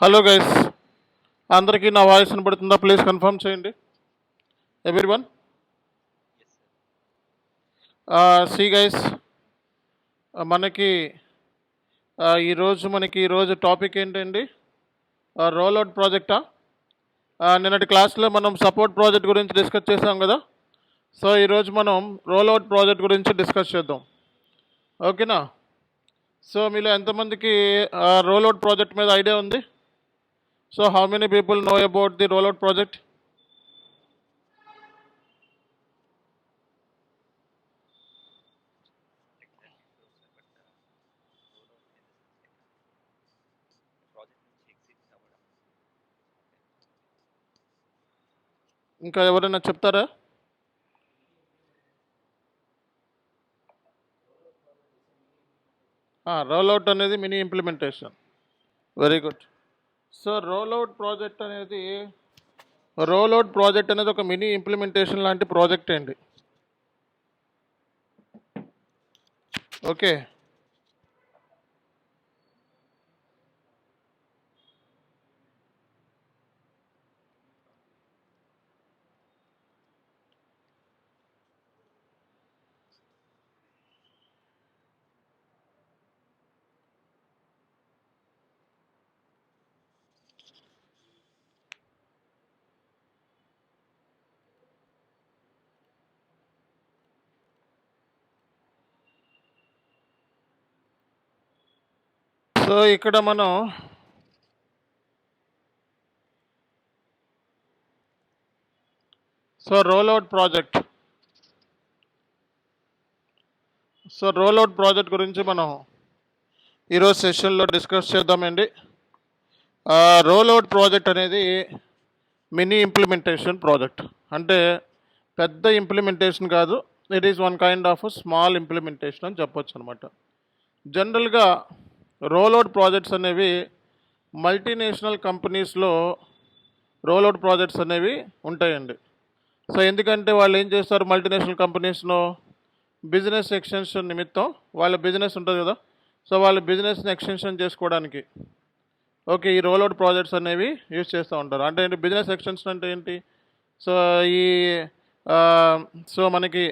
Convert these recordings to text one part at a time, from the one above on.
Hello guys, అందరికీ నా voice వినపడుతుందా? ప్లీజ్ కన్ఫర్మ్ చేయండి ఎవ్రీవన్. సి గైస్, మనకి ఈరోజు టాపిక్ ఏంటండి? రోల్ అవుట్ ప్రాజెక్టా? నిన్నటి క్లాస్లో మనం సపోర్ట్ ప్రాజెక్ట్ గురించి డిస్కస్ చేసాం కదా. సో ఈరోజు మనం రోల్ అవుట్ ప్రాజెక్ట్ గురించి డిస్కస్ చేద్దాం, ఓకేనా? సో మీలో ఎంతమందికి రోల్ అవుట్ ప్రాజెక్ట్ మీద ఐడియా ఉంది? So how many people know about the role out project? ఇంకా ఎవరైనా చెప్తారా? రోల్ అవుట్ అనేది mini implementation. Very good. So roll out project అనేది ఒక మినీ ఇంప్లిమెంటేషన్ లాంటి ప్రాజెక్ట్ అండి, ఓకే? సో ఇక్కడ మనం రోల్ అవుట్ ప్రాజెక్ట్ గురించి మనం ఈరోజు సెషన్లో డిస్కస్ చేద్దామండి. రోల్ అవుట్ ప్రాజెక్ట్ అనేది మినీ ఇంప్లిమెంటేషన్ ప్రాజెక్ట్. అంటే పెద్ద ఇంప్లిమెంటేషన్ కాదు, it is one kind of small implementation అని చెప్పొచ్చు అనమాట. జనరల్గా రోల్ అవుట్ ప్రాజెక్ట్స్ అనేవి మల్టీనేషనల్ కంపెనీస్లో రోల్ అవుట్ ప్రాజెక్ట్స్ అనేవి ఉంటాయండి. సో ఎందుకంటే వాళ్ళు ఏం చేస్తారు, మల్టీనేషనల్ కంపెనీస్లో బిజినెస్ ఎక్స్టెన్షన్ నిమిత్తం వాళ్ళ బిజినెస్ ఉంటుంది కదా. సో వాళ్ళ బిజినెస్ని ఎక్స్టెన్షన్ చేసుకోవడానికి ఓకే ఈ రోల్ అవుట్ ప్రాజెక్ట్స్ అనేవి యూజ్ చేస్తూ ఉంటారు. అంటే ఏంటి బిజినెస్ ఎక్స్టెన్షన్ అంటే ఏంటి? సో ఈ మనకి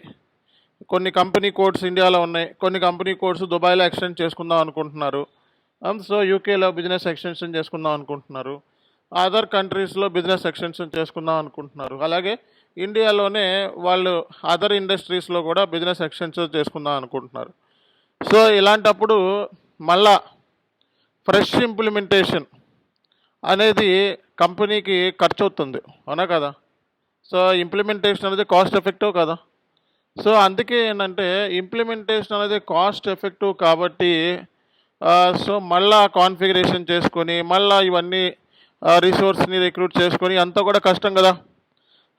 కొన్ని కంపెనీ కోడ్స్ ఇండియాలో ఉన్నాయి, కొన్ని కంపెనీ కోడ్స్ దుబాయ్లో ఎక్స్టెండ్ చేసుకుందాం అనుకుంటున్నారు. సో యూకేలో బిజినెస్ ఎక్స్టెన్షన్ చేసుకుందాం అనుకుంటున్నారు, అదర్ కంట్రీస్లో బిజినెస్ ఎక్స్టెన్షన్ చేసుకుందాం అనుకుంటున్నారు. అలాగే ఇండియాలోనే వాళ్ళు అదర్ ఇండస్ట్రీస్లో కూడా బిజినెస్ ఎక్స్టెన్షన్ చేసుకుందాం అనుకుంటున్నారు. సో ఇలాంటప్పుడు మళ్ళా ఫ్రెష్ ఇంప్లిమెంటేషన్ అనేది కంపెనీకి ఖర్చు అవుతుంది, అవునా కదా? సో ఇంప్లిమెంటేషన్ అనేది కాస్ట్ ఎఫెక్టివ్ కదా. సో అందుకే ఏంటంటే ఇంప్లిమెంటేషన్ అనేది కాస్ట్ ఎఫెక్టివ్ కాబట్టి సో మళ్ళా కాన్ఫిగరేషన్ చేసుకొని మళ్ళీ ఇవన్నీ రిసోర్స్ని రిక్రూట్ చేసుకొని అంతా కూడా కష్టం కదా.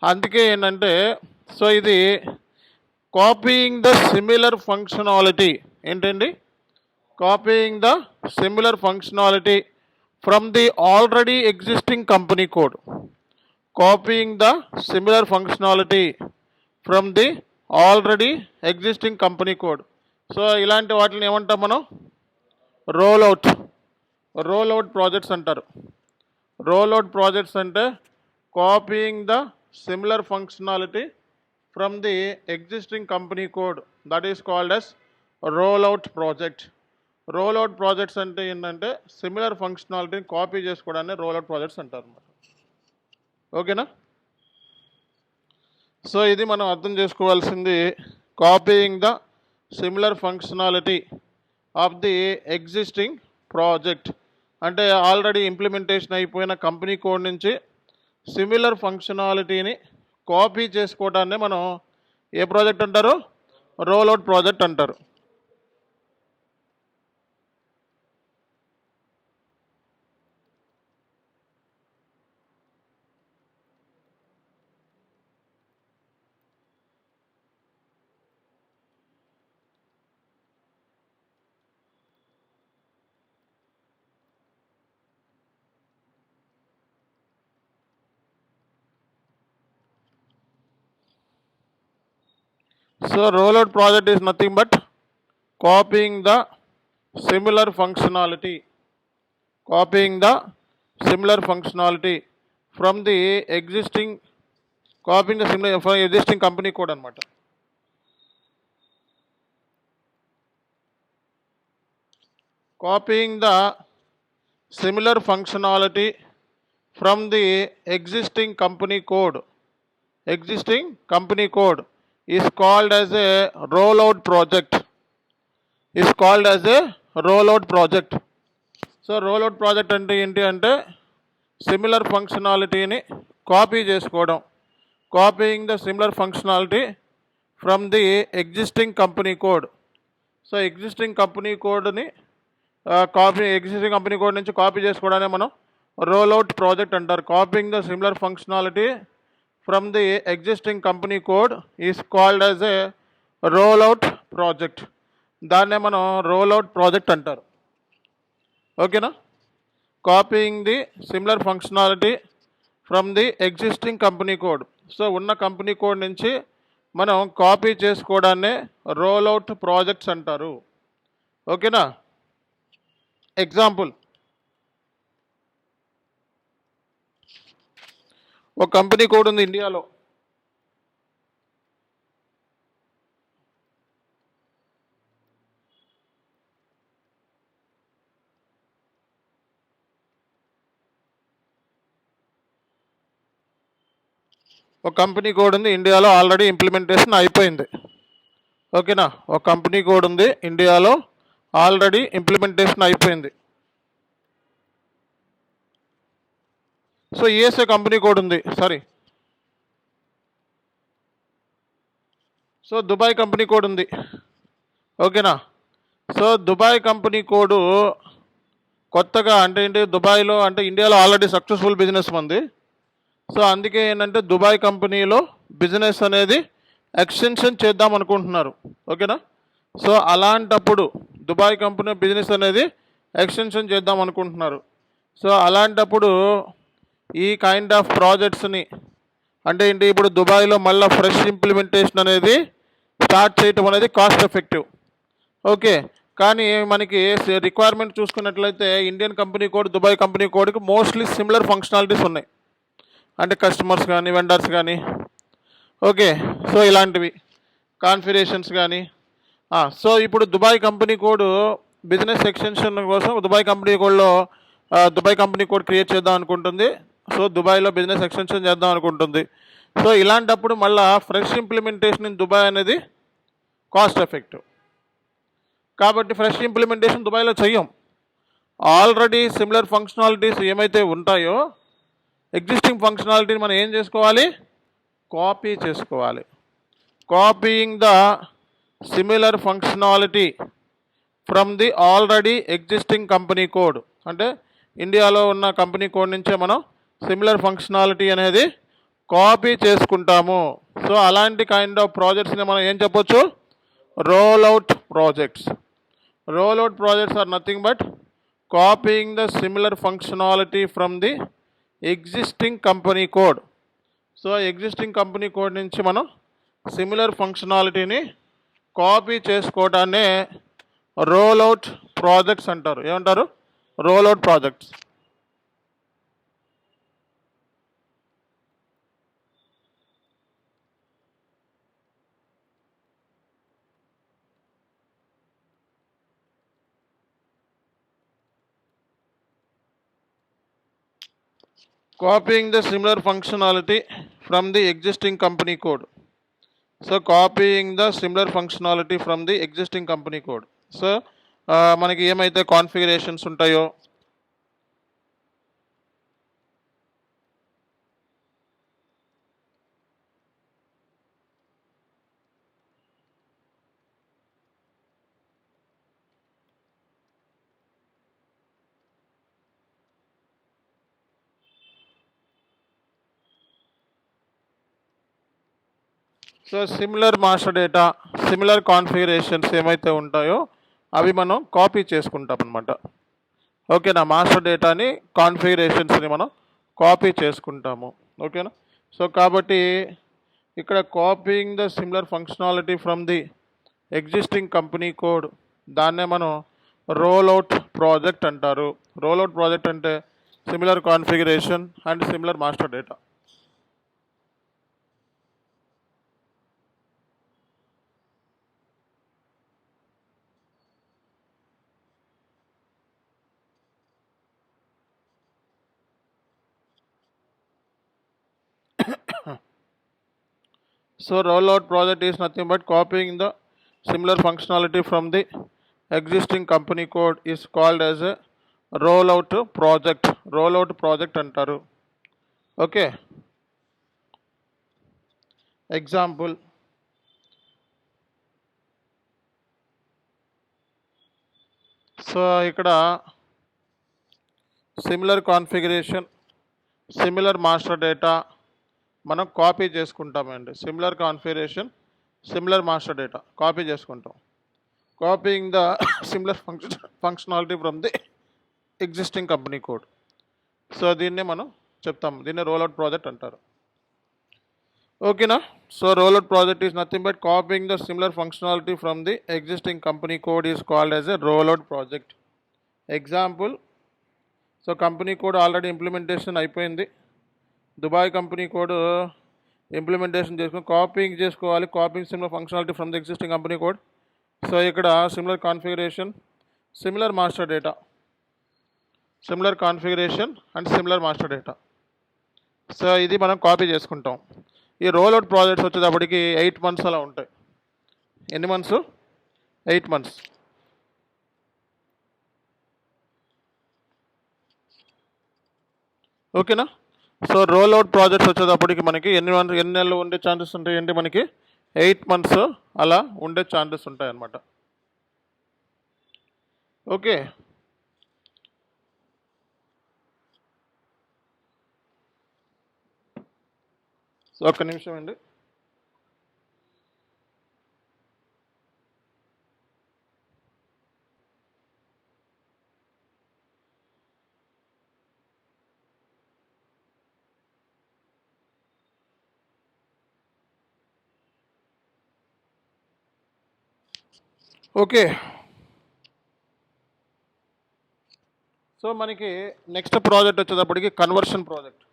అందుకే ఏంటంటే సో ఇది కాపీయింగ్ ద సిమిలర్ ఫంక్షనాలిటీ. ఏంటండి? Copying the similar functionality from the already existing company code. Copying the similar functionality from the already existing company code. So ఇలాంటి వాటిని ఏమంటాం మనం? రోల్ అవుట్ ప్రాజెక్ట్స్ అంటారు. రోల్ అవుట్ ప్రాజెక్ట్స్ అంటే copying the similar functionality from the existing company code, that is called as roll out project. రోల్ out projects అంటే ఏంటంటే similar ఫంక్షనాలిటీని కాపీ చేసుకోవడాన్ని రోల్ అవుట్ ప్రాజెక్ట్స్ అంటారు అన్నమాట, ఓకేనా? సో ఇది మనం అర్థం చేసుకోవాల్సింది, copying the similar functionality of the existing project. అంటే ఆల్రెడీ ఇంప్లిమెంటేషన్ అయిపోయిన కంపెనీ కోడ్ నుంచి సిమిలర్ ఫంక్షనాలిటీని కాపీ చేసుకోవడాన్ని మనం ఏ ప్రాజెక్ట్ అంటారు? రోల్ అవుట్ ప్రాజెక్ట్ అంటారు. So rollout project is nothing but copying the similar functionality similar functionality from the existing, copying the similar from existing company code అనమాట. Copying the similar functionality from the existing company code is called as a rollout project. So rollout project అంటే ఏంటి అంటే similar ఫంక్షనాలిటీని copy చేసుకోవడం. Copying the similar functionality from the existing company code. So existing company code నుంచి copy చేసుకోవడాన్ని మనం rollout project అంటారు. Copying the similar functionality from the existing company code is called as a rollout project. దాన్నే మనం rollout project అంటారు. ఓకేనా? Copying the similar functionality from the existing company code. So ఉన్న company code నుంచి మనం copy చేసుకోవడాన్నే rollout projects అంటారు. ఓకేనా? ఎగ్జాంపుల్, ఒక కంపెనీ కోడ్ ఉంది ఇండియాలో. ఒక కంపెనీ కోడ్ ఉంది ఇండియాలో, ఆల్రెడీ ఇంప్లిమెంటేషన్ అయిపోయింది. ఓకేనా? ఒక కంపెనీ కోడ్ ఉంది ఇండియాలో, ఆల్రెడీ ఇంప్లిమెంటేషన్ అయిపోయింది. సో యుఎస్ఏ కంపెనీ కోడ్ ఉంది, సో దుబాయ్ కంపెనీ కోడ్ ఉంది. ఓకేనా? సో దుబాయ్ కంపెనీ కోడు కొత్తగా అంటే ఏంటి, దుబాయ్లో అంటే ఇండియాలో ఆల్రెడీ సక్సెస్ఫుల్ బిజినెస్ ఉంది. సో అందుకే ఏంటంటే దుబాయ్ కంపెనీలో బిజినెస్ అనేది ఎక్స్టెన్షన్ చేద్దాం అనుకుంటున్నారు. ఓకేనా? సో అలాంటప్పుడు దుబాయ్ కంపెనీ బిజినెస్ అనేది ఎక్స్టెన్షన్ చేద్దాం అనుకుంటున్నారు. సో అలాంటప్పుడు ఈ కైండ్ ఆఫ్ ప్రాజెక్ట్స్ని అంటే ఏంటి, ఇప్పుడు దుబాయ్లో మళ్ళీ ఫ్రెష్ ఇంప్లిమెంటేషన్ అనేది స్టార్ట్ చేయటం అనేది కాస్ట్ ఎఫెక్టివ్. ఓకే, కానీ మనకి రిక్వైర్మెంట్ చూసుకున్నట్లయితే Indian company code Dubai company కోడ్కి మోస్ట్లీ సిమిలర్ ఫంక్షనాలిటీస్ ఉన్నాయి. అంటే కస్టమర్స్ కానీ వెండర్స్ కానీ, ఓకే, సో ఇలాంటివి కాన్ఫిగరేషన్స్ కానీ. సో ఇప్పుడు Dubai company code business extension కోసం దుబాయ్ కంపెనీ కోడ్ క్రియేట్ చేద్దాం అనుకుంటుంది. సో దుబాయ్లో బిజినెస్ ఎక్స్టెన్షన్ చేద్దాం అనుకుంటుంది. సో ఇలాంటప్పుడు మళ్ళీ ఫ్రెష్ ఇంప్లిమెంటేషన్ ఇన్ దుబాయ్ అనేది కాస్ట్ ఎఫెక్టివ్. కాబట్టి ఫ్రెష్ ఇంప్లిమెంటేషన్ దుబాయ్లో చెయ్యం. ఆల్రెడీ సిమిలర్ ఫంక్షనాలిటీస్ ఏమైతే ఉంటాయో ఎగ్జిస్టింగ్ ఫంక్షనాలిటీని మనం ఏం చేసుకోవాలి, కాపీ చేసుకోవాలి. Copying the similar functionality from the already existing company code. అంటే ఇండియాలో ఉన్న కంపెనీ కోడ్ నుంచే మనం సిమిలర్ ఫంక్షనాలిటీ అనేది కాపీ చేసుకుంటాము. సో అలాంటి కైండ్ ఆఫ్ ప్రాజెక్ట్స్ని మనం ఏం చెప్పొచ్చు, rollout projects. Rollout projects are nothing but copying the similar functionality from the existing company code. So existing company code నుంచి మనం సిమిలర్ ఫంక్షనాలిటీని కాపీ చేసుకోవడాన్నే రోల్అవుట్ ప్రాజెక్ట్స్ అంటారు. ఏమంటారు? Rollout projects. Copying the similar functionality from the existing company code. So copying the similar functionality from the existing company code. So మనకి ఏమైతే configurations ఉంటాయో so similar master data, similar configurations ఏమైతే ఉంటాయో అవి మనం copy చేసుకుంటాం అనమాట. ఓకేనా? మాస్టర్ డేటాని కాన్ఫిగరేషన్స్ని మనం కాపీ చేసుకుంటాము. ఓకేనా? సో కాబట్టి ఇక్కడ copying the similar functionality from the existing company code, దాన్నే మనం రోల్అవుట్ ప్రాజెక్ట్ అంటారు. రోల్అవుట్ ప్రాజెక్ట్ అంటే similar configuration and similar master data. So rollout project is nothing but copying the similar functionality from the existing company code is called as a rollout project. Rollout project antaru. Okay. Example. So ఇక్కడ similar configuration, similar master data మనం copy చేసుకుంటామండి. Similar configuration, similar master data copy చేసుకుంటాం. Copying the similar functionality from the existing company code. So దీన్నే మనం చెప్తాం, దీన్నే rollout project అంటారు. ఓకేనా? So rollout project is nothing but copying the similar functionality from the existing company code is called as a rollout project. Example, so company code already implementation అయిపోయింది. Dubai company code implementation చేసుకుని copying చేసుకోవాలి. Copying similar functionality from the existing company code. So ఇక్కడ similar configuration, similar master data, similar configuration and similar master data. So ఇది మనం copy చేసుకుంటాం. ఈ rollout projects వచ్చేటప్పటికి 8 months అలా ఉంటాయి. ఎన్ని మంత్స్? 8 months. ఓకేనా? సో రోల్అవుట్ ప్రాజెక్ట్స్ వచ్చేటప్పటికి మనకి ఎన్ని నెలలు ఉండే ఛాన్సెస్ ఉంటాయి అంటే మనకి 8 months అలా ఉండే ఛాన్సెస్ ఉంటాయి అన్నమాట. ఓకే. సో ఒక్క నిమిషం అండి. ఓకే. సో మనకి నెక్స్ట్ ప్రాజెక్ట్ వచ్చేటప్పటికి conversion project.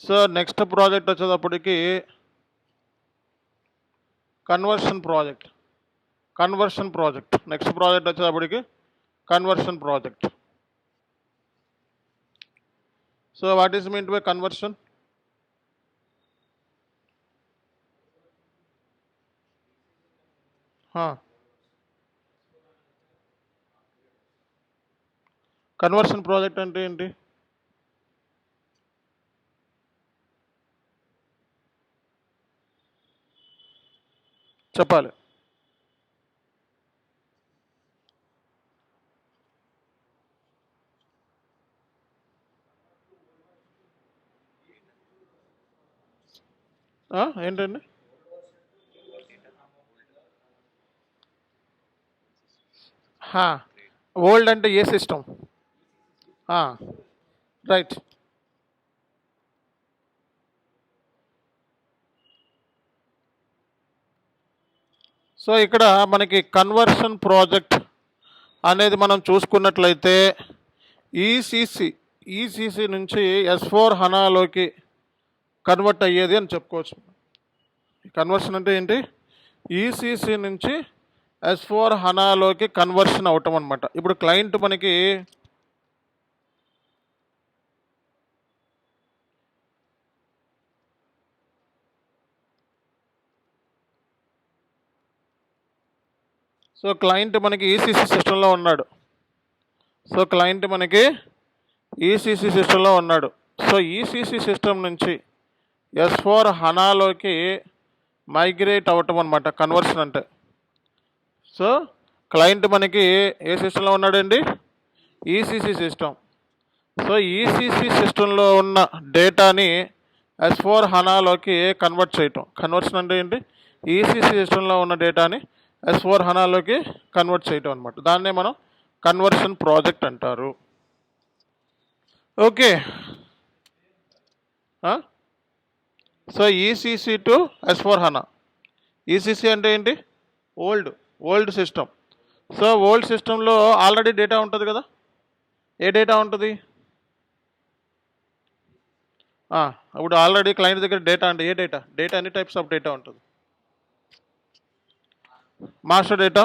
So next project వచ్చేటప్పటికి కన్వర్షన్ ప్రాజెక్ట్. నెక్స్ట్ ప్రాజెక్ట్ వచ్చేటప్పటికి conversion project. So what is mean by conversion? Conversion project అంటే ఏంటి? చెప్పాలి. ఏంటండి? ఓల్డ్ అంటే ఏ సిస్టమ్? రైట్. సో ఇక్కడ మనకి కన్వర్షన్ ప్రాజెక్ట్ అనేది మనం చూసుకున్నట్లయితే ఈసీసీ నుంచి S4 హనాలోకి కన్వర్ట్ అయ్యేది అని చెప్పుకోవచ్చు. కన్వర్షన్ అంటే ఏంటి? ఈసీసీ నుంచి S4 హనాలోకి కన్వర్షన్ అవటం అనమాట. ఇప్పుడు క్లయింట్ మనకి ఈసీసీ సిస్టంలో ఉన్నాడు. సో ఈసీసీ సిస్టమ్ నుంచి S4 హనాలోకి మైగ్రేట్ అవ్వటం అనమాట కన్వర్షన్ అంటే. సో క్లయింట్ మనకి ఏ సిస్టంలో ఉన్నాడండి? ECC system. సో ఈసీసీ సిస్టంలో ఉన్న డేటాని S4 హనాలోకి కన్వర్ట్ చేయటం. కన్వర్షన్ అంటే ఏంటి? ఈసీసీ సిస్టంలో ఉన్న డేటాని S4 హనాలోకి కన్వర్ట్ చేయటం అనమాట. దాన్నే మనం కన్వర్షన్ ప్రాజెక్ట్ అంటారు. Okay. So ECC to S4 HANA. ECC అంటే ఏంటి? Old system. సో ఓల్డ్ సిస్టంలో ఆల్రెడీ డేటా ఉంటుంది కదా. ఏ డేటా ఉంటుంది? ఇప్పుడు ఆల్రెడీ క్లయింట్ దగ్గర డేటా అంటే ఏ డేటా? ఎన్ని టైప్స్ ఆఫ్ డేటా ఉంటుంది? మాస్టర్ డేటా,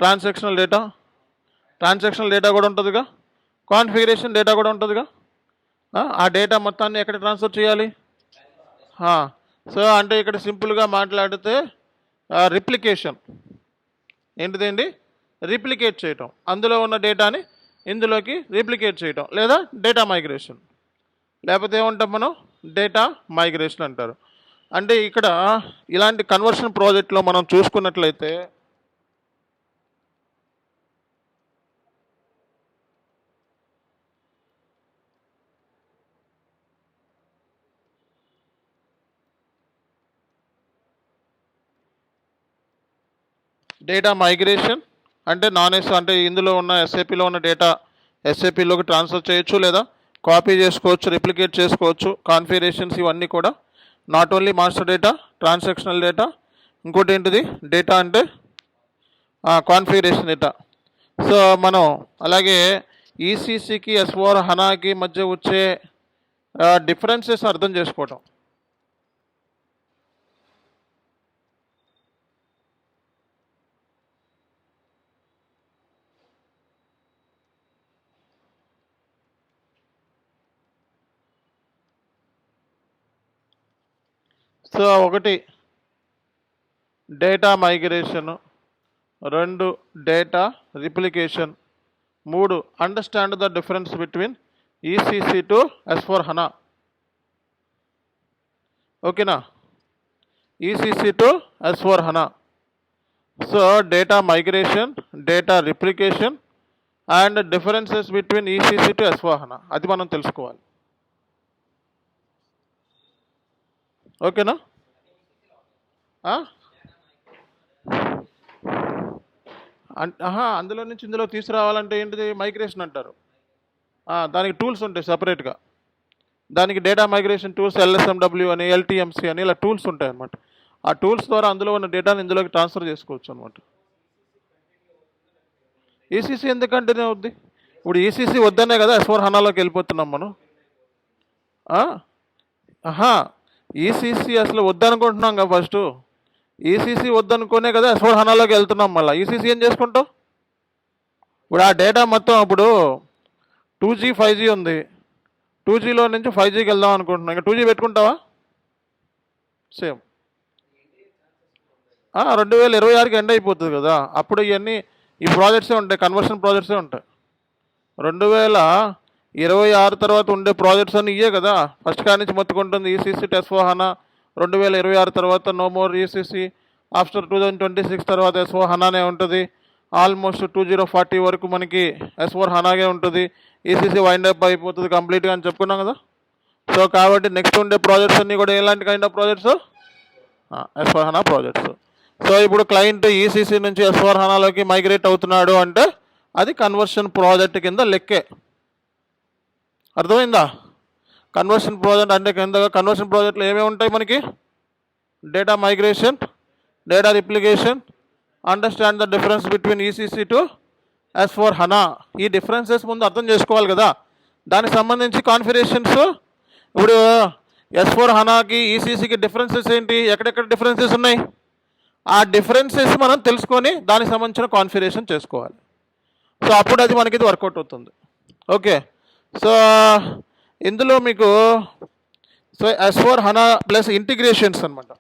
ట్రాన్సాక్షనల్ డేటా కూడా ఉంటుందిగా, కాన్ఫిగరేషన్ డేటా కూడా ఉంటుందిగా. ఆ డేటా మొత్తాన్ని ఎక్కడ ట్రాన్స్ఫర్ చేయాలి? సో అంటే ఇక్కడ సింపుల్గా మాట్లాడితే రిప్లికేషన్ ఏంటిదండి? రిప్లికేట్ చేయటం, అందులో ఉన్న డేటాని ఇందులోకి రిప్లికేట్ చేయటం, లేదా డేటా మైగ్రేషన్, లేకపోతే ఏమంటాం మనం? డేటా మైగ్రేషన్ అంటారు. అంటే ఇక్కడ ఇలాంటి కన్వర్షన్ ప్రాజెక్ట్లో మనం చూసుకున్నట్లయితే డేటా మైగ్రేషన్ అంటే అంటే ఇందులో ఉన్న ఎస్ఏపిలో ఉన్న డేటా ఎస్ఏపిలోకి ట్రాన్స్ఫర్ చేయొచ్చు, లేదా కాపీ చేసుకోవచ్చు, రిప్లికేట్ చేసుకోవచ్చు. కాన్ఫిగరేషన్స్ ఇవన్నీ కూడా not only master data, transactional data, ఇంకోటి ఏంటిది? డేటా అంటే కాన్ఫిగరేషన్ డేటా. సో మనం అలాగే ఈసీసీకి S4 హనాకి మధ్య వచ్చే డిఫరెన్సెస్ అర్థం చేసుకోవటం. సో ఒకటి data migration, 2 data replication, 3 understand the difference between ECC to S4 HANA. ఓకేనా? ECC to S4 HANA. So data migration, data replication and differences between ECC to S4 HANA, అది మనం తెలుసుకోవాలి. ఓకేనా? అందులో నుంచి ఇందులో తీసుకురావాలంటే ఏంటిది? మైగ్రేషన్ అంటారు. దానికి టూల్స్ ఉంటాయి సపరేట్గా. దానికి డేటా మైగ్రేషన్ టూల్స్ LSMW అని, LTMC అని, ఇలా టూల్స్ ఉంటాయి అన్నమాట. ఆ టూల్స్ ద్వారా అందులో ఉన్న డేటాని ఇందులోకి ట్రాన్స్ఫర్ చేసుకోవచ్చు అనమాట. ఈసీసీ ఎందుకు కంటిన్యూ అవుద్ది? ఇప్పుడు ఈసీసీ వద్దనే కదా S4 హనాలోకి వెళ్ళిపోతున్నాం మనం. ఈసీసీ అసలు వద్దనుకుంటున్నాం కదా ఫస్ట్. ఈసీసీ వద్దనుకునే కదా S4 హనాలోకి వెళ్తున్నాం. మళ్ళీ ఈసీసీ ఏం చేసుకుంటాం? ఇప్పుడు ఆ డేటా మొత్తం ఇప్పుడు 2G 5G ఉంది, 2Gలో నుంచి 5Gకి వెళ్దాం అనుకుంటున్నాం. ఇంకా 2G పెట్టుకుంటావా? సేమ్ 2026కి ఎండ్ అయిపోతుంది కదా. అప్పుడు ఇవన్నీ ఈ ప్రాజెక్ట్సే ఉంటాయి, కన్వర్షన్ ప్రాజెక్ట్సే ఉంటాయి. 2026 తర్వాత ఉండే ప్రాజెక్ట్స్ అన్నీ ఇవే కదా. ఫస్ట్ కాడి నుంచి మొత్తుకుంటుంది ఈసీసీ టు S4 హనా. 2026 తర్వాత నో మోర్ ఈసీసీ. ఆఫ్టర్ 2026 తర్వాత S4 హనానే ఉంటుంది. ఆల్మోస్ట్ 2040 వరకు మనకి S4 హనాగే ఉంటుంది. ఈసీసీ వైండ్ అప్ అయిపోతుంది కంప్లీట్గా అని చెప్పుకున్నాం కదా. సో కాబట్టి నెక్స్ట్ ఉండే ప్రాజెక్ట్స్ అన్నీ కూడా ఎలాంటి kind of projects? S4 HANA projects. So ఇప్పుడు క్లయింట్ ఈసీసీ నుంచి S4 హనాలోకి మైగ్రేట్ అవుతున్నాడు అంటే అది కన్వర్షన్ ప్రాజెక్ట్ కింద లెక్కే. అర్థమైందా? కన్వర్షన్ ప్రాజెక్ట్ అంటే కింద కన్వర్షన్ ప్రాజెక్ట్లో ఏమేమి ఉంటాయి మనకి? Data migration, data replication, understand the difference between ECC to S4 హనా. ఈ డిఫరెన్సెస్ ముందు అర్థం చేసుకోవాలి కదా. దానికి సంబంధించి కాన్ఫిగరేషన్స్. ఇప్పుడు S4 హనాకి ఈసీసీకి డిఫరెన్సెస్ ఏంటి? ఎక్కడెక్కడ డిఫరెన్సెస్ ఉన్నాయి? ఆ డిఫరెన్సెస్ మనం తెలుసుకొని దానికి సంబంధించిన కాన్ఫిగరేషన్ చేసుకోవాలి. సో అప్పుడు అది మనకి ఇది వర్కౌట్ అవుతుంది. ఓకే. సో ఇందులో మీకు S4 హనా ప్లస్ ఇంటిగ్రేషన్స్ అనమాట.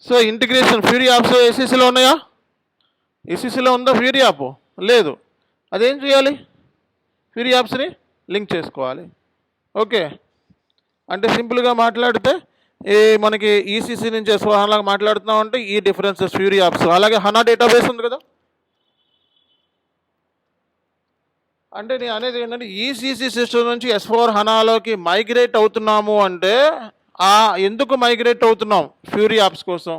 సో ఇంటిగ్రేషన్ ఫ్యూరీ యాప్స్ ఏసీసీలో ఉన్నాయా? ఏసీసీలో ఉందా ఫ్యూరీ యాప్? లేదు. అదేం చేయాలి? ఫ్యూరీ యాప్స్ని లింక్ చేసుకోవాలి. ఓకే. అంటే సింపుల్గా మాట్లాడితే మనకి ఈసీసీ నుంచి S4 హనాలాగా మాట్లాడుతున్నాం అంటే ఈ డిఫరెన్సెస్ ఫ్యూరీ యాప్స్. అలాగే హనా డేటాబేస్ ఉంది కదా. అంటే నేను అనేది ఏంటంటే ఈసీసీ సిస్టమ్ నుంచి S4 హనాలోకి మైగ్రేట్ అవుతున్నాము అంటే ఎందుకు మైగ్రేట్ అవుతున్నాం? ఫ్యూరీ యాప్స్ కోసం,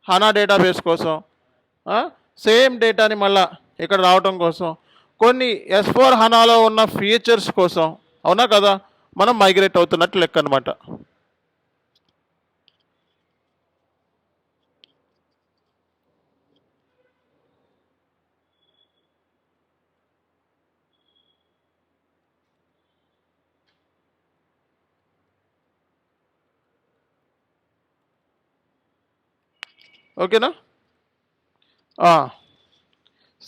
హనా డేటాబేస్ కోసం, సేమ్ డేటాని మళ్ళా ఇక్కడ రావడం కోసం కొన్ని S4 హనాలో ఉన్న ఫీచర్స్ కోసం, అవునా కదా, మనం మైగ్రేట్ అవుతున్నట్టు లెక్క అనమాట. ఓకేనా.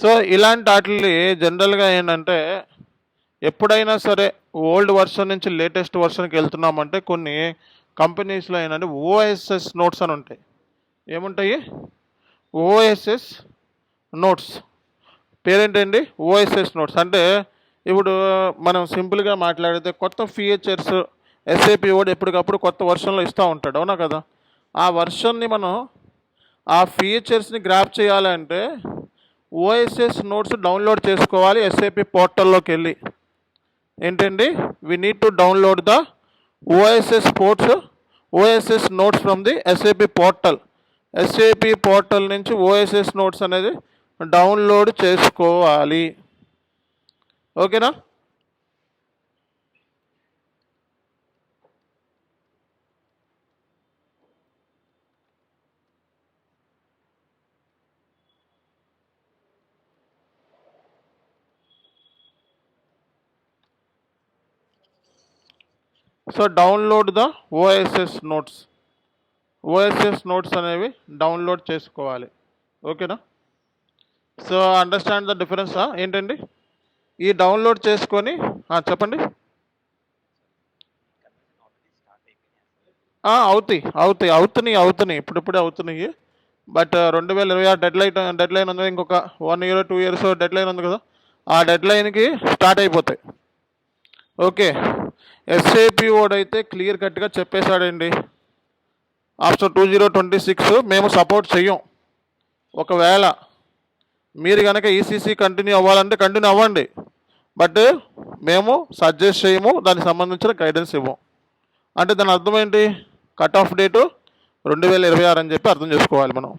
సో ఇలాంటి వాటిని జనరల్గా ఏంటంటే ఎప్పుడైనా సరే ఓల్డ్ వర్షన్ నుంచి లేటెస్ట్ వర్షన్కి వెళ్తున్నామంటే కొన్ని కంపెనీస్లో ఏంటంటే ఓఎస్ఎస్ నోట్స్ అని ఉంటాయి. ఏముంటాయి? OSS notes. పేరేంటండి? OSS notes. అంటే ఇప్పుడు మనం సింపుల్గా మాట్లాడితే కొత్త ఫీచర్స్ ఎస్ఏపి వాడు ఎప్పటికప్పుడు కొత్త వర్షన్లో ఇస్తూ ఉంటాడు, అవునా కదా. ఆ వర్షన్ని మనం ఆ ఫీచర్స్ని గ్రాప్ చేయాలంటే ఓఎస్ఎస్ నోట్స్ డౌన్లోడ్ చేసుకోవాలి ఎస్ఏపి పోర్టల్లోకి వెళ్ళి. ఏంటండి? We need to download the OSS notes from the SAP portal. SAP portal నుంచి ఓఎస్ఎస్ నోట్స్ అనేది డౌన్లోడ్ చేసుకోవాలి. ఓకేనా. So download the OSS notes అనేవి డౌన్లోడ్ చేసుకోవాలి. ఓకేనా. So understand the difference. ఏంటండి ఈ డౌన్లోడ్ చేసుకొని చెప్పండి. అవుతున్నాయి ఇప్పుడిప్పుడే అవుతున్నాయి. బట్ 2026 డెడ్ లైన్ ఉంది. ఇంకొక 1 year 2 years డెడ్ లైన్ ఉంది కదా, ఆ డెడ్ లైన్కి స్టార్ట్ అయిపోతాయి. ఓకే. ఎస్ఏపి ఓడైతే క్లియర్ కట్గా చెప్పేశాడండి, ఆఫ్టర్ 2026 మేము సపోర్ట్ చెయ్యం. ఒకవేళ మీరు కనుక ఈసీసీ కంటిన్యూ అవ్వాలంటే కంటిన్యూ అవ్వండి, బట్ మేము సజెస్ట్ చేయము, దానికి సంబంధించిన గైడెన్స్ ఇవ్వం. అంటే దాని అర్థం ఏంటి? కట్ ఆఫ్ డేటు 2026 అని చెప్పి అర్థం చేసుకోవాలి మనం.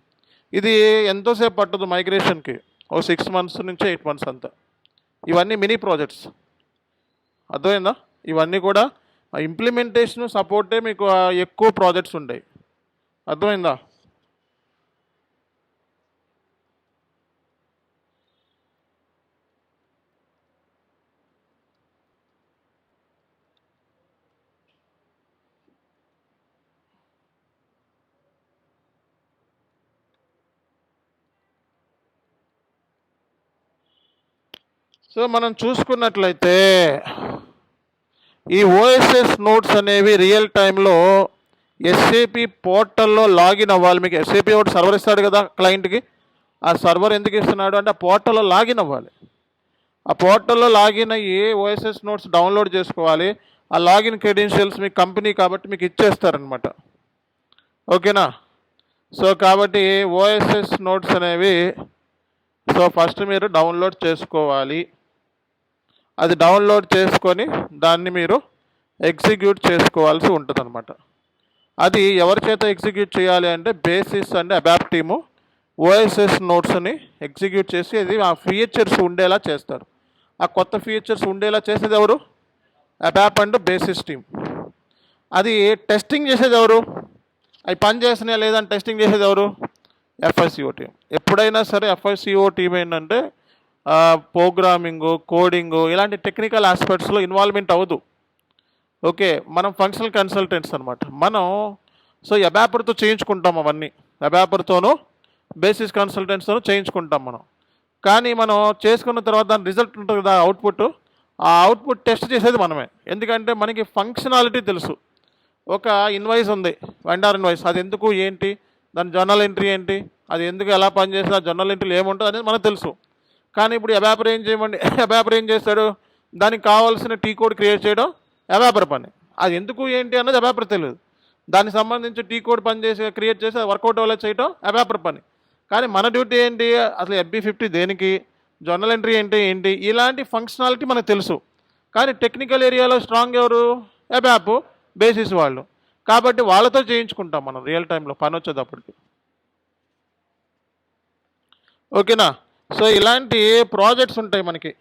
ఇది ఎంతోసేపు పట్టదు మైగ్రేషన్కి, ఓ 6 months నుంచి 8 months అంతా. ఇవన్నీ మినీ ప్రాజెక్ట్స్, అర్థమైందా. ఇవన్నీ కూడా ఇంప్లిమెంటేషన్ సపోర్టే మీకు ఎక్కువ ప్రాజెక్ట్స్ ఉంటాయి, అర్థమైందా. సో మనం చూసుకున్నట్లయితే ఈ ఓఎస్ఎస్ నోట్స్ అనేవి రియల్ టైంలో ఎస్ఏపి పోర్టల్లో లాగిన్ అవ్వాలి. మీకు ఎస్ఏపి ఒకటి సర్వర్ ఇస్తాడు కదా క్లయింట్కి, ఆ సర్వర్ ఎందుకు ఇస్తున్నాడు అంటే ఆ పోర్టల్లో లాగిన్ అవ్వాలి. ఆ పోర్టల్లో లాగిన్ అయ్యి ఓఎస్ఎస్ నోట్స్ డౌన్లోడ్ చేసుకోవాలి. ఆ లాగిన్ క్రెడెన్షియల్స్ మీ కంపెనీ కాబట్టి మీకు ఇచ్చేస్తారనమాట. ఓకేనా. సో కాబట్టి ఓఎస్ఎస్ నోట్స్ అనేవి సో ఫస్ట్ మీరు డౌన్లోడ్ చేసుకోవాలి. అది డౌన్లోడ్ చేసుకొని దాన్ని మీరు ఎగ్జిక్యూట్ చేసుకోవాల్సి ఉంటుంది అనమాట. అది ఎవరి చేత ఎగ్జిక్యూట్ చేయాలి అంటే basis and ABAP team OSS నోట్స్ని ఎగ్జిక్యూట్ చేసి అది ఆ ఫీచర్స్ ఉండేలా చేస్తారు. ఆ కొత్త ఫీచర్స్ ఉండేలా చేసేది ఎవరు? అబాప్ అండ్ బేసిస్ టీమ్. అది టెస్టింగ్ చేసేది ఎవరు? అవి పని చేస్తున్నాయా లేదని టెస్టింగ్ చేసేది ఎవరు? FICO team. ఎప్పుడైనా సరే ఎఫ్ఐసిఓ టీం ఏంటంటే ప్రోగ్రామింగు, కోడింగు ఇలాంటి టెక్నికల్ ఆస్పెక్ట్స్లో ఇన్వాల్వ్మెంట్ అవ్వదు. ఓకే. మనం ఫంక్షనల్ కన్సల్టెంట్స్ అనమాట. మనం సో అబాపర్తో చేయించుకుంటాం, అవన్నీ అబాపర్తోనూ బేసిస్ కన్సల్టెంట్స్తోనూ చేయించుకుంటాం మనం. కానీ మనం చేసుకున్న తర్వాత దాని రిజల్ట్ ఉంటుంది కదా, అవుట్పుట్, ఆ అవుట్పుట్ టెస్ట్ చేసేది మనమే. ఎందుకంటే మనకి ఫంక్షనాలిటీ తెలుసు. ఒక ఇన్వాయిస్ ఉంది, వెండర్ ఇన్వాయిస్, అది ఎందుకు ఏంటి, దాని జర్నల్ ఎంట్రీ ఏంటి, అది ఎందుకు ఎలా పనిచేస్తుంది, ఆ జర్నల్ ఎంట్రీలు ఏముంటుంది అనేది మనకు తెలుసు. కానీ ఇప్పుడు అబాపర్ ఏం చేయమండి, అబాపర్ ఏం చేస్తాడు, దానికి కావాల్సిన టీ కోడ్ క్రియేట్ చేయడం అబాపర్ పని. అది ఎందుకు ఏంటి అన్నది అబాపర్ తెలియదు. దానికి సంబంధించి టీ కోడ్ పని చేసి క్రియేట్ చేసి వర్కౌట్ అవ్వలేదు చేయడం అబాపర్ పని. కానీ మన డ్యూటీ ఏంటి, అసలు FB50 దేనికి, జర్నల్ ఎంట్రీ ఏంటి, ఇలాంటి ఫంక్షనాలిటీ మనకు తెలుసు. కానీ టెక్నికల్ ఏరియాలో స్ట్రాంగ్ ఎవరు? అబాప్, బేసిస్ వాళ్ళు. కాబట్టి వాళ్ళతో చేయించుకుంటాం మనం రియల్ టైంలో పని వచ్చేటప్పటికి. ఓకేనా. సో ఇలాంటి ప్రాజెక్ట్స్ ఉంటాయి మనకి,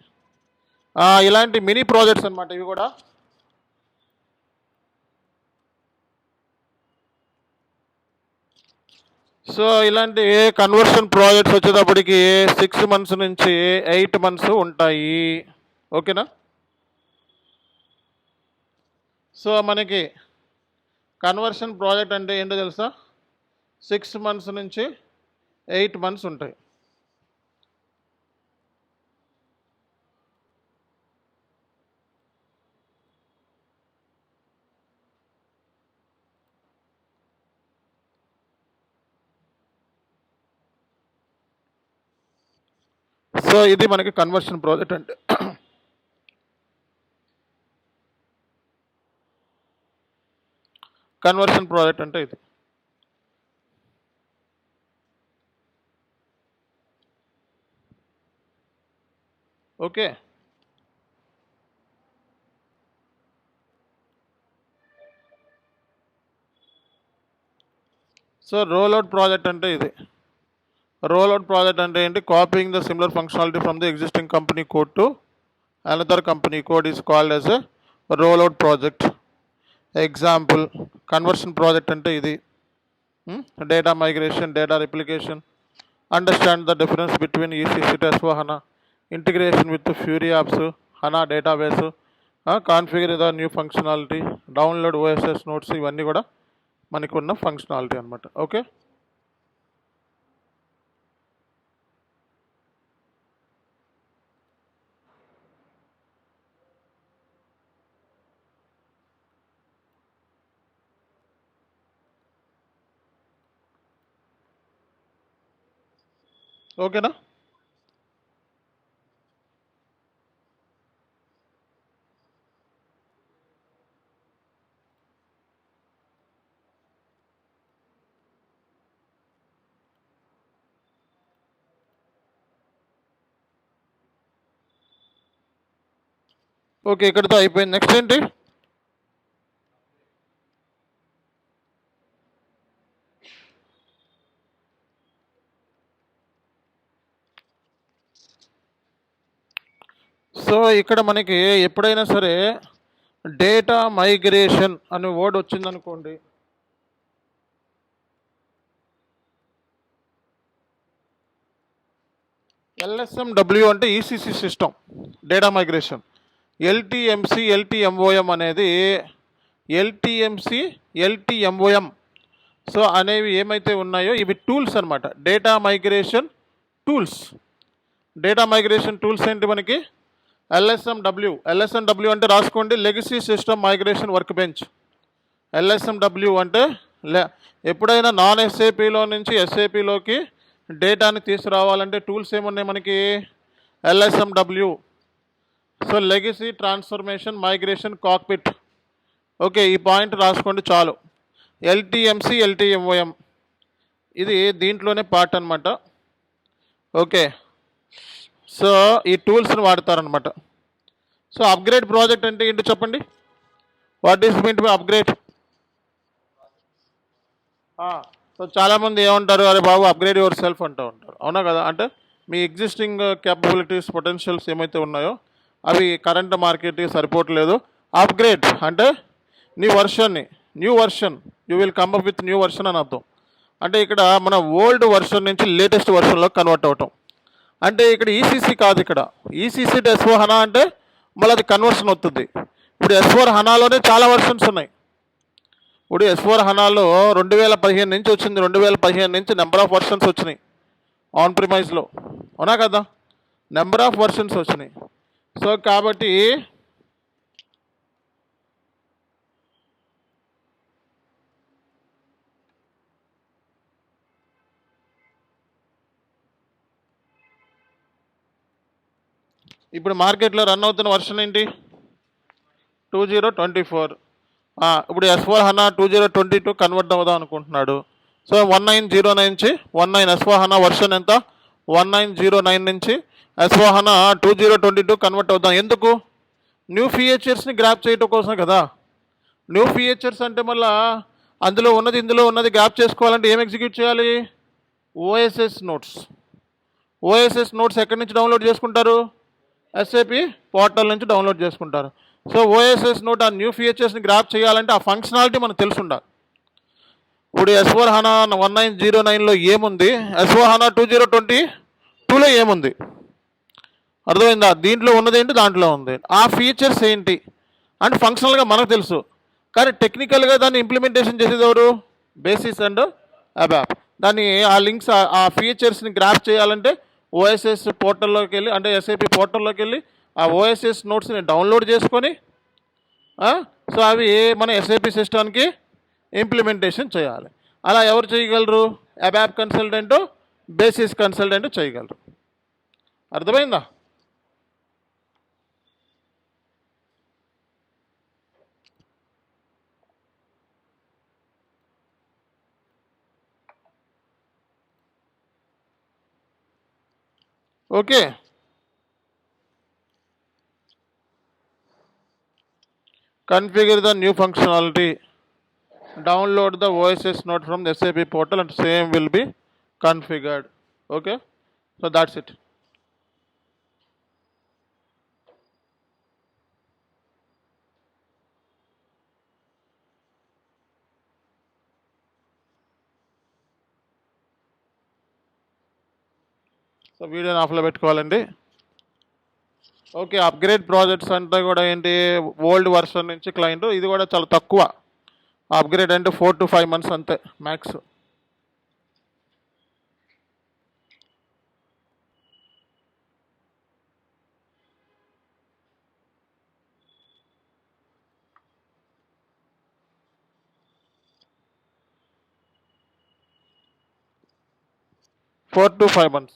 ఇలాంటి మినీ ప్రాజెక్ట్స్ అనమాట ఇవి కూడా. సో ఇలాంటి కన్వర్షన్ ప్రాజెక్ట్స్ వచ్చేటప్పటికి 6 months నుంచి 8 months ఉంటాయి. ఓకేనా. సో మనకి కన్వర్షన్ ప్రాజెక్ట్ అంటే ఏంటో తెలుసా, 6 months నుంచి 8 months ఉంటాయి. సో ఇది మనకి కన్వర్షన్ ప్రాజెక్ట్ అంటే. కన్వర్షన్ ప్రాజెక్ట్ అంటే ఇది. Okay. So roll out project అంటే ఇది. రోల్ అవుట్ ప్రాజెక్ట్ అంటే ఏంటి, copying the similar functionality from the existing company code to another company code is called as a roll out project. Example conversion project అంటే ఇది. Data migration, data replication, understand the difference between ECC to S4HANA, integration with Fiori apps, HANA database, configure the new functionality, download OSS notes, ఇవన్నీ కూడా మనకు ఉన్న functionality అనమాట. Okay. ఓకేనా. Okay, ఇక్కడితో అయిపోయింది. నెక్స్ట్ ఏంటి, సో ఇక్కడ మనకి ఎప్పుడైనా సరే డేటా మైగ్రేషన్ అనే వర్డ్ వచ్చిందనుకోండి, LSMW అంటే ECC system data migration, LTMC LTMOM అనేది LTMC LTMOM సో అనేవి ఏమైతే ఉన్నాయో ఇవి టూల్స్ అనమాట, data migration tools. Data migration tools ఏంటి మనకి, LSMW అంటే రాసుకోండి, legacy system migration work bench. LSMW అంటే ఎప్పుడైనా నాన్ ఎస్ఏపిలో నుంచి ఎస్ఏపిలోకి డేటాని తీసుకురావాలంటే టూల్స్ ఏమున్నాయి మనకి, LSMW. So legacy transformation migration cockpit. Okay, ఈ పాయింట్ రాసుకోండి చాలు. LTMC LTMOM ఇది దీంట్లోనే పార్ట్ అనమాట. ఓకే, సో ఈ టూల్స్ని వాడతారనమాట. సో అప్గ్రేడ్ ప్రాజెక్ట్ అంటే ఏంటి చెప్పండి, what is mean by upgrade. So చాలామంది ఏమంటారు, అరే బాబు అప్గ్రేడ్ యువర్ సెల్ఫ్ అంటూ ఉంటారు, అవునా కదా. అంటే మీ ఎగ్జిస్టింగ్ క్యాపబిలిటీస్ పొటెన్షియల్స్ ఏమైతే ఉన్నాయో అవి కరెంట్ మార్కెట్కి సరిపోవట్లేదు. అప్గ్రేడ్ అంటే new version you will come up with new version అని అర్థం. అంటే ఇక్కడ మన ఓల్డ్ వర్షన్ నుంచి లేటెస్ట్ వర్షన్లో కన్వర్ట్ అవటం. అంటే ఇక్కడ ఈసీసీ కాదు, ఇక్కడ ఈసీసీ టు S/4HANA అంటే మళ్ళీ అది కన్వర్షన్ అవుతుంది. ఇప్పుడు S/4HANAలోనే చాలా వర్షన్స్ ఉన్నాయి. ఇప్పుడు S/4HANAలో 2015 నుంచి వచ్చింది, 2015 నుంచి నెంబర్ ఆఫ్ వర్షన్స్ వచ్చినాయి ఆన్ ప్రిమైజ్లో, అవునా కదా, నెంబర్ ఆఫ్ వర్షన్స్ వచ్చినాయి. సో కాబట్టి ఇప్పుడు మార్కెట్లో రన్ అవుతున్న వర్షన్ ఏంటి, 2024. ఇప్పుడు S/4HANA 2022 కన్వర్ట్ అవుదాం అనుకుంటున్నాడు. సో 1909 నుంచి 19 S/4HANA వర్షన్ ఎంత, 1909 నుంచి S/4HANA 2022 కన్వర్ట్ అవుదాం. ఎందుకు, న్యూ ఫీచర్స్ని గ్రాప్ చేయటం కోసం కదా. న్యూ ఫీచర్స్ అంటే మళ్ళీ అందులో ఉన్నది ఇందులో ఉన్నది గ్రాప్ చేసుకోవాలంటే ఏం ఎగ్జిక్యూట్ చేయాలి, ఓఎస్ఎస్ నోట్స్. ఓఎస్ఎస్ నోట్స్ ఎక్కడి నుంచి డౌన్లోడ్ చేసుకుంటారు? ఎస్ఏపి పోర్టల్ నుంచి డౌన్లోడ్ చేసుకుంటారు. సో ఓఎస్ఎస్ నోట్ ఆ న్యూ ఫీచర్స్ని గ్రాప్ చేయాలంటే ఆ ఫంక్షనాలిటీ మనకు తెలిసి ఉండాలి. ఇప్పుడు S4 HANA 1909లో ఏముంది, S4 HANA 2022లో ఏముంది, అర్థమైందా? దీంట్లో ఉన్నది ఏంటి, దాంట్లో ఉంది, ఆ ఫీచర్స్ ఏంటి అంటే ఫంక్షనల్గా మనకు తెలుసు. కానీ టెక్నికల్గా దాన్ని ఇంప్లిమెంటేషన్ చేసేది ఎవరు? Basis and ABAP. దాన్ని ఆ లింక్స్ ఆ ఫీచర్స్ని గ్రాప్ చేయాలంటే ఓఎస్ఎస్ పోర్టల్లోకి వెళ్ళి, అంటే ఎస్ఏపి పోర్టల్లోకి వెళ్ళి ఆ ఓఎస్ఎస్ నోట్స్ని డౌన్లోడ్ చేసుకొని సో అవి మన ఎస్ఏపి సిస్టమ్కి ఇంప్లిమెంటేషన్ చేయాలి. అలా ఎవరు చేయగలరు? అబాప్ కన్సల్టెంట్, బేసిస్ కన్సల్టెంట్ చేయగలరు. అర్థమైందా? Okay. Configure the new functionality. Download the OSS note from the SAP portal and same will be configured. Okay, so that's it. So వీడియోని ఆఫ్లో పెట్టుకోవాలండి. ఓకే, అప్గ్రేడ్ ప్రాజెక్ట్స్ అంతా కూడా ఏంటి, ఓల్డ్ వర్షన్ నుంచి client, ఇది కూడా చాలా తక్కువ. అప్గ్రేడ్ అంటే 4 to 5 months అంతే max. Four to 5 months.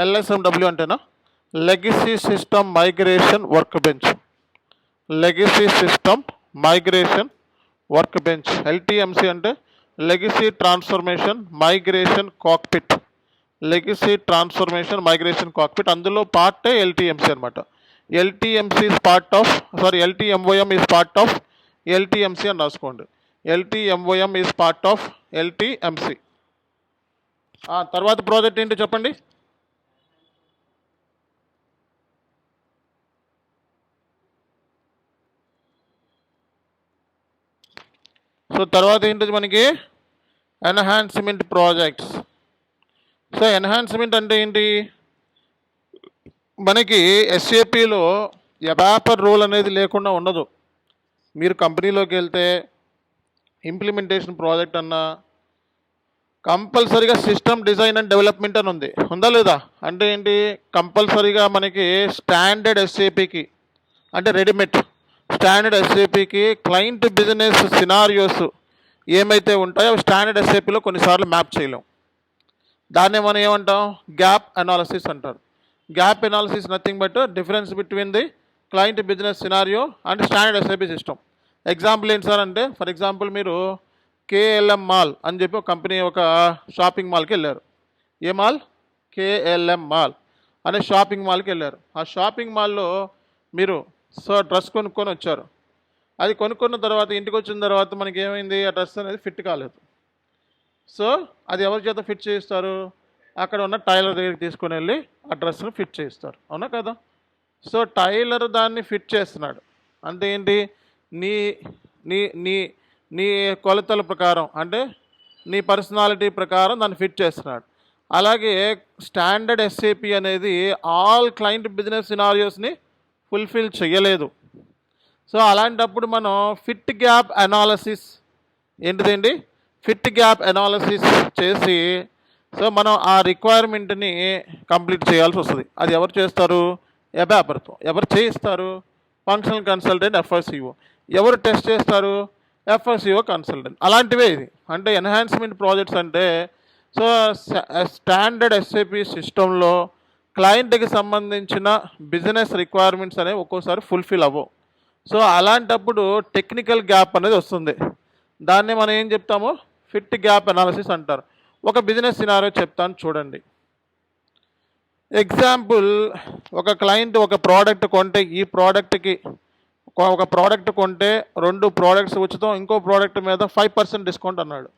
LSMW అంటేనా legacy system migration workbench. Legacy system migration workbench. LTMC అంటే legacy transformation migration cockpit. Legacy transformation migration cockpit, అందులో పార్టే LTMC అనమాట. LTMC is part of, LTMOM is part of LTMC అని రాసుకోండి. LTMOM is part of LTMC. తర్వాత project ఏంటో చెప్పండి. So తర్వాత ఏంటిది మనకి ఎన్హాన్స్మెంట్ ప్రాజెక్ట్స్. సో ఎన్హాన్స్మెంట్ అంటే ఏంటి, మనకి ఎస్ఏపిలో ఎబాపర్ రోల్ అనేది లేకుండా ఉండదు. మీరు కంపెనీలోకి వెళ్తే ఇంప్లిమెంటేషన్ ప్రాజెక్ట్ అన్నా కంపల్సరీగా సిస్టమ్ డిజైన్ అండ్ డెవలప్మెంట్ అని ఉందా లేదా? అంటే ఏంటి, కంపల్సరీగా మనకి స్టాండర్డ్ ఎస్ఏపికి అంటే రెడీమేడ్ స్టాండర్డ్ ఎస్ఏపికి క్లయింట్ బిజినెస్ సినారియోస్ ఏమైతే ఉంటాయో అవి స్టాండర్డ్ ఎస్ఏపిలో కొన్నిసార్లు మ్యాప్ చేయలేం. దాన్నే మనం ఏమంటాం, గ్యాప్ అనాలిసిస్ అంటారు. Gap analysis nothing but difference between the client business scenario and standard SAP system. Example ఏంటి సార్ అంటే, ఫర్ ఎగ్జాంపుల్ మీరు KLM మాల్ అని చెప్పి ఒక కంపెనీ ఒక షాపింగ్ మాల్కి వెళ్ళారు. ఏ మాల్? KLM మాల్ అనే షాపింగ్ మాల్కి వెళ్ళారు. ఆ షాపింగ్ మాల్లో మీరు డ్రెస్ కొనుక్కొని వచ్చారు. అది కొనుక్కున్న తర్వాత ఇంటికి వచ్చిన తర్వాత మనకి ఏమైంది, ఆ డ్రెస్ అనేది ఫిట్ కాలేదు. సో అది ఎవరి చేత ఫిట్ చేయిస్తారు? అక్కడ ఉన్న టైలర్ దగ్గరికి తీసుకొని వెళ్ళి ఆ డ్రెస్ను ఫిట్ చేయిస్తారు, అవునా కదా? సో టైలర్ దాన్ని ఫిట్ చేస్తున్నాడు అంటే ఏంటి, నీ నీ నీ నీ కొలతల ప్రకారం, అంటే నీ పర్సనాలిటీ ప్రకారం దాన్ని ఫిట్ చేస్తున్నాడు. అలాగే స్టాండర్డ్ ఎస్ఏపి అనేది ఆల్ క్లయింట్ బిజినెస్ సినారియోస్ని ఫుల్ఫిల్ చేయలేదు. సో అలాంటప్పుడు మనం ఫిట్ గ్యాప్ అనాలసిస్ ఏంటిదండి, ఫిట్ గ్యాప్ అనాలసిస్ చేసి సో మనం ఆ రిక్వైర్మెంట్ని కంప్లీట్ చేయాల్సి వస్తుంది. అది ఎవరు చేస్తారు? ఎబాపర్తో. ఎవరు చేయిస్తారు? Functional consultant FICO. ఎవరు టెస్ట్ చేస్తారు? ఎఫ్ఎస్సిఓ కన్సల్టెంట్ అలాంటివే ఇది. అంటే ఎన్హాన్స్మెంట్ ప్రాజెక్ట్స్ అంటే సో స్టాండర్డ్ ఎస్ఏపి సిస్టంలో క్లయింట్కి సంబంధించిన బిజినెస్ రిక్వైర్మెంట్స్ అనేవి ఒక్కోసారి ఫుల్ఫిల్ అవ్వవు. సో అలాంటప్పుడు టెక్నికల్ గ్యాప్ అనేది వస్తుంది. దాన్ని మనం ఏం చెప్తామో ఫిట్ గ్యాప్ అనాలిసిస్ అంటారు. ఒక బిజినెస్ సినారియో చెప్తాను చూడండి. ఎగ్జాంపుల్, ఒక క్లయింట్ ఒక ప్రోడక్ట్ కొంటే ఈ ప్రోడక్ట్కి ఒక ప్రోడక్ట్ కొంటే 2 ప్రోడక్ట్స్ ఉచితం, ఇంకో ప్రోడక్ట్ మీద 5% డిస్కౌంట్ అన్నాడు.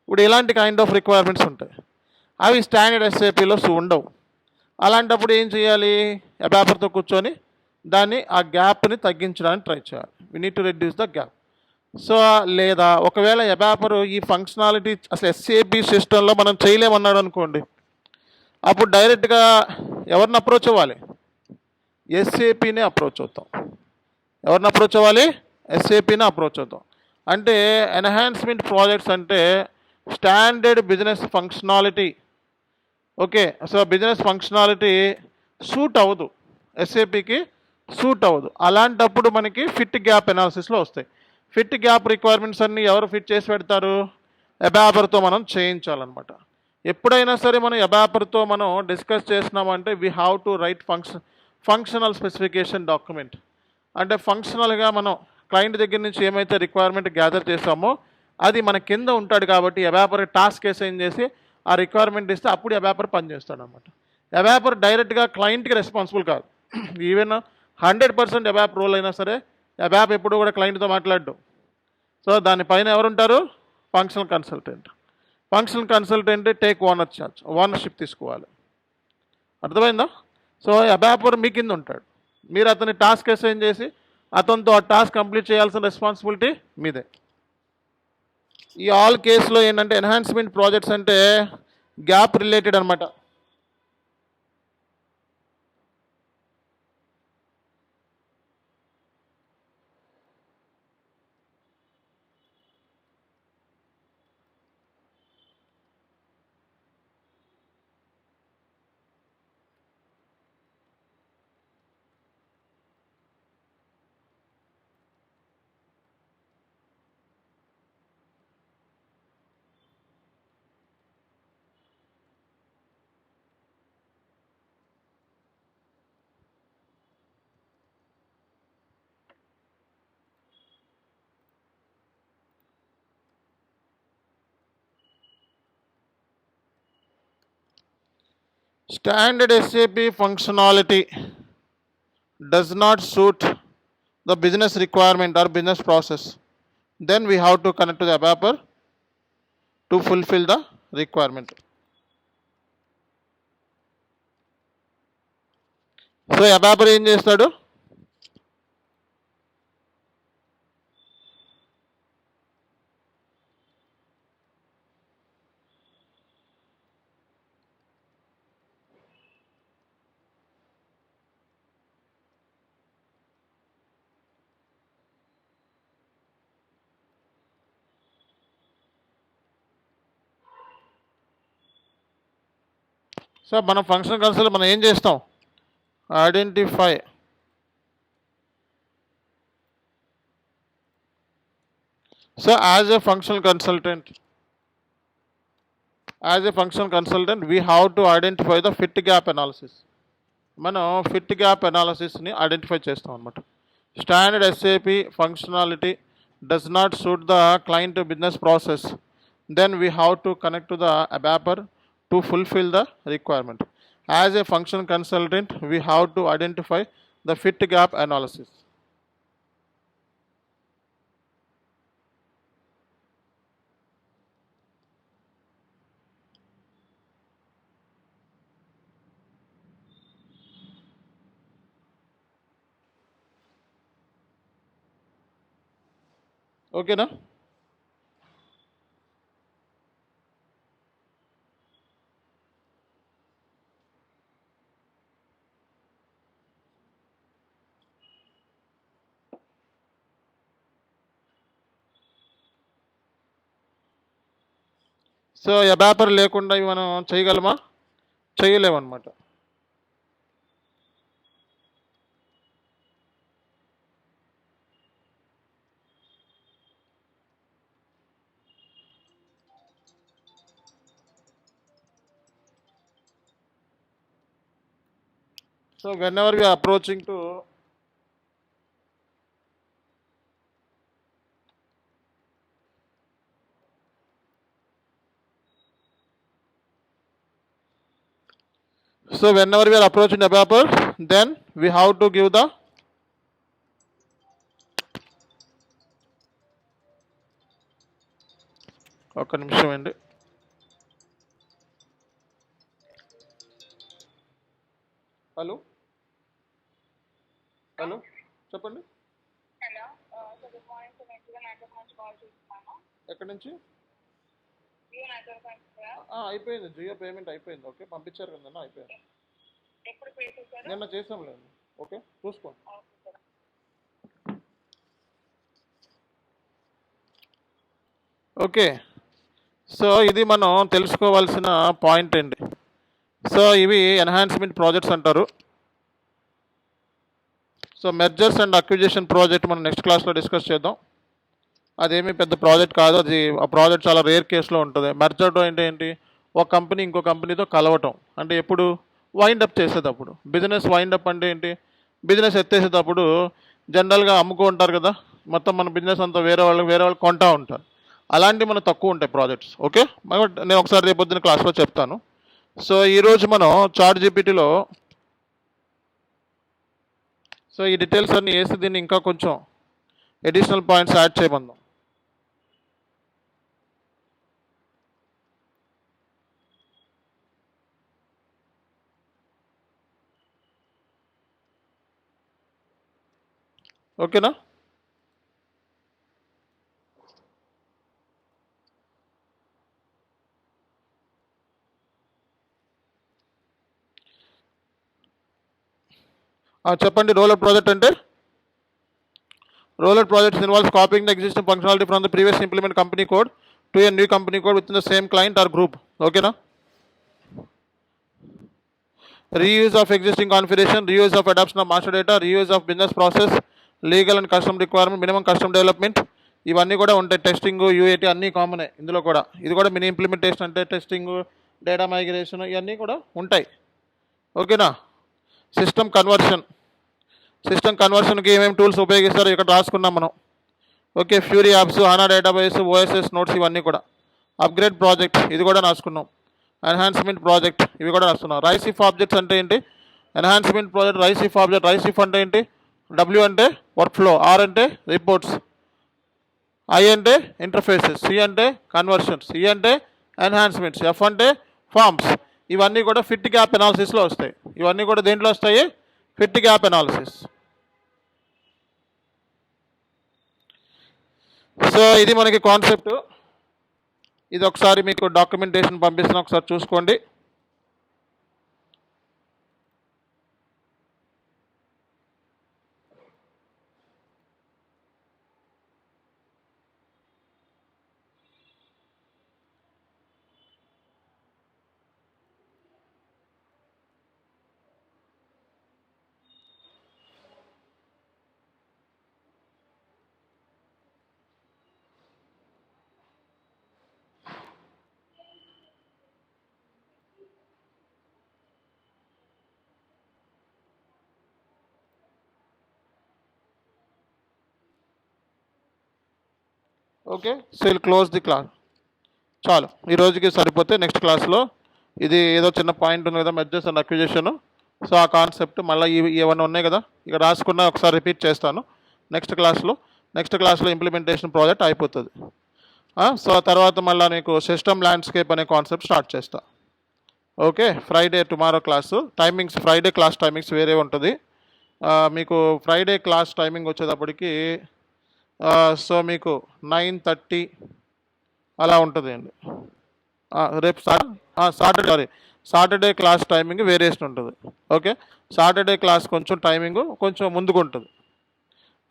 ఇప్పుడు ఇలాంటి కైండ్ ఆఫ్ రిక్వైర్మెంట్స్ ఉంటాయి. అవి స్టాండర్డ్ ఎస్ఏపిలో ఉండవు. అలాంటప్పుడు ఏం చేయాలి? అబాపర్తో కూర్చొని దాన్ని ఆ గ్యాప్ని తగ్గించడానికి ట్రై చేయాలి. We need to reduce the gap. So లేదా ఒకవేళ అబాపర్ ఈ ఫంక్షనాలిటీ అసలు ఎస్ఏపి సిస్టంలో మనం చేయలేమన్నాడు అనుకోండి, అప్పుడు డైరెక్ట్గా ఎవరిని అప్రోచ్ అవ్వాలి? ఎస్ఏపిని అప్రోచ్ అవుతాం. ఎవరిని అప్రోచ్ అవ్వాలి? ఎస్ఏపిని అప్రోచ్ అవుతాం. అంటే ఎన్హాన్స్మెంట్ ప్రాజెక్ట్స్ అంటే standard business functionality, okay, so business functionality suit అవ్వదు, ఎస్ఏపికి సూట్ అవ్వదు. అలాంటప్పుడు మనకి ఫిట్ గ్యాప్ ఎనాలిసిస్లో వస్తాయి. ఫిట్ గ్యాప్ రిక్వైర్మెంట్స్ అన్నీ ఎవరు ఫిట్ చేసి పెడతారు? అబాపర్తో మనం చేయించాలన్నమాట. ఎప్పుడైనా సరే మనం అబాపర్తో మనం డిస్కస్ చేసినామంటే we have to right functional specification document. అంటే ఫంక్షనల్గా మనం క్లయింట్ దగ్గర నుంచి ఏమైతే రిక్వైర్మెంట్ గ్యాదర్ చేసామో అది మన కింద ఉంటాడు కాబట్టి అబాపర్ టాస్క్ అసైన్ చేసి ఆ రిక్వైర్మెంట్ ఇస్తే అప్పుడు అబాపర్ పనిచేస్తాడు అనమాట. అబాపర్ డైరెక్ట్గా క్లయింట్కి రెస్పాన్సిబుల్ కాదు. ఈవెన్ 100% అబాప్ రోల్ అయినా సరే అబాప్ ఎప్పుడు కూడా క్లయింట్తో మాట్లాడు. సో దానిపైన ఎవరుంటారు? Functional consultant. Functional consultant take ownership తీసుకోవాలి. అర్థమైందా? సో అబాపర్ మీ కింద ఉంటాడు, మీరు అతని టాస్క్ అసైన్ చేసి అతనితో ఆ టాస్క్ కంప్లీట్ చేయాల్సిన రెస్పాన్సిబిలిటీ మీదే. ఈ ఆల్ కేసులో ఏంటంటే ఎన్హాన్స్మెంట్ ప్రాజెక్ట్స్ అంటే గ్యాప్ రిలేటెడ్ అనమాట. Standard SAP functionality does not suit the business requirement or business process. Then we have to connect to the abaper to fulfill the requirement. So abaper ఏం చేస్తాడు? So మనం function consult మనం ఏం చేస్తాం? Identify so as a functional consultant we have to identify the fit gap analysis. మనం fit gap అనాలిసిస్ని identify చేస్తాం అనమాట. Standard SAP functionality does not suit the client business process, then we have to connect to the abaper to fulfill the requirement. As a function consultant, we have to identify the fit gap analysis. Okay na? So ABAPer లేకుండా ఇవి మనం చేయగలమా? చేయలేమన్నమాట. So whenever we are approaching to whenever we are approaching the paper, then we have to give the ఒక నిమిషం అండి. Hello hello చెప్పండి. ఎక్కడి నుంచి? అయిపోయింది, జియో పేమెంట్ అయిపోయింది. ఓకే, పంపించారు కదా, అయిపోయింది. నిన్న చేసాంలేండి. ఓకే, చూసుకోండి. ఓకే, సో ఇది మనం తెలుసుకోవాల్సిన పాయింట్ అండి. సో ఇవి ఎన్హాన్స్మెంట్ ప్రాజెక్ట్స్ అంటారు. So mergers and acquisition project మనం నెక్స్ట్ క్లాస్లో డిస్కస్ చేద్దాం. అదేమీ పెద్ద ప్రాజెక్ట్ కాదు, అది ఆ ప్రాజెక్ట్ చాలా రేర్ కేసులో ఉంటుంది. మెర్జర్ అంటే ఏంటి? ఒక కంపెనీ ఇంకో కంపెనీతో కలవటం. అంటే ఎప్పుడు? వైండప్ చేసేటప్పుడు. బిజినెస్ వైండప్ అంటే ఏంటి? బిజినెస్ ఎత్తేసేటప్పుడు జనరల్గా అమ్ముకుంటారు కదా, మొత్తం మన బిజినెస్ అంతా వేరే వాళ్ళు కొంటా ఉంటారు. అలాంటివి మనకు తక్కువ ఉంటాయి ప్రాజెక్ట్స్. ఓకే, నేను ఒకసారి రేపొద్దున క్లాస్లో చెప్తాను. సో ఈరోజు మనం చాట్ జీపీటీలో సో ఈ డీటెయిల్స్ అన్నీ వేసి దీన్ని ఇంకా కొంచెం అడిషనల్ పాయింట్స్ యాడ్ చేయమందాం. ఓకేనా? చెప్పండి. రోల్ అవుట్ ప్రాజెక్ట్ అంటే rollout projects involves copying the existing functionality from the previous implement company code to a new company code within the same client or group. Okay na? Reuse of existing configuration, reuse of adoption of master data, reuse of business process, legal and custom requirement, minimum custom development, ఇవన్నీ కూడా ఉంటాయి. Testing, UAT అన్నీ కామనే ఇందులో కూడా. ఇది కూడా mini implementation అంటే టెస్టింగ్, డేటా మైగ్రేషన్ ఇవన్నీ కూడా ఉంటాయి. ఓకేనా? సిస్టమ్ కన్వర్షన్కి ఏమేమి టూల్స్ ఉపయోగిస్తారో ఇక్కడ రాసుకున్నాం మనం. Okay, Fiori apps, HANA database, OSS notes ఇవన్నీ కూడా. అప్గ్రేడ్ ప్రాజెక్ట్ ఇది కూడా రాసుకున్నాం. ఎన్హాన్స్మెంట్ ప్రాజెక్ట్ ఇవి కూడా రాస్తున్నాం. రైసిఫ్ ఆబ్జెక్ట్స్ అంటే ఏంటి? Enhancement project RICEF object. RICEF అంటే ఏంటి? డబ్ల్యూ అంటే వర్క్ ఫ్లో, ఆర్ అంటే రిపోర్ట్స్, ఐ అంటే ఇంటర్ఫేసెస్, సి అంటే కన్వర్షన్స్, ఈ అంటే ఎన్హాన్స్మెంట్స్, ఎఫ్ అంటే ఫార్మ్స్. ఇవన్నీ కూడా ఫిట్ గ్యాప్ ఎనాలిసిస్లో వస్తాయి. ఇవన్నీ కూడా దేంట్లో వస్తాయి? Fit gap analysis. సో ఇది మనకి కాన్సెప్ట్. ఇది ఒకసారి మీకు డాక్యుమెంటేషన్ పంపిస్తున్నా, ఒకసారి చూసుకోండి. Okay, so will close the class. చాలు, ఈ రోజుకి సరిపోతే నెక్స్ట్ క్లాస్లో ఇది ఏదో చిన్న పాయింట్ ఉంది కదా, మెర్జర్స్ అండ్ అక్విజిషన్. సో ఆ కాన్సెప్ట్ మళ్ళీ ఏమన్నా ఉన్నాయి కదా ఇక రాసుకున్న ఒకసారి రిపీట్ చేస్తాను నెక్స్ట్ క్లాస్లో ఇంప్లిమెంటేషన్ ప్రాజెక్ట్ అయిపోతుంది. సో ఆ తర్వాత మళ్ళీ నీకు సిస్టమ్ ల్యాండ్స్కేప్ అనే కాన్సెప్ట్ స్టార్ట్ చేస్తా. Okay, Friday tomorrow class timings, Friday class timings వేరే ఉంటుంది. మీకు ఫ్రైడే క్లాస్ టైమింగ్ వచ్చేటప్పటికి సో మీకు 9:30 అలా ఉంటుంది అండి. రేపు సాటర్డే క్లాస్ టైమింగ్ వేరియేషన్ ఉంటుంది. ఓకే, సాటర్డే క్లాస్ కొంచెం టైమింగ్ కొంచెం ముందుకు ఉంటుంది.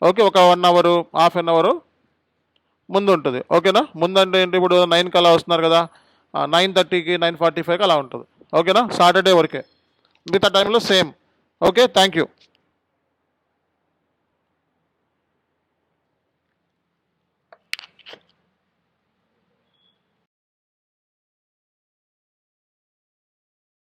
ఓకే, ఒక 1 అవర్, హాఫ్ అన్ అవర్ ముందు ఉంటుంది. ఓకేనా? ముందంటే ఏంటి, ఇప్పుడు 9కి అలా వస్తున్నారు కదా, 9:30కి 9:45కి అలా ఉంటుంది. ఓకేనా? సాటర్డే వరకే, మిగతా టైంలో సేమ్. Okay, thank you.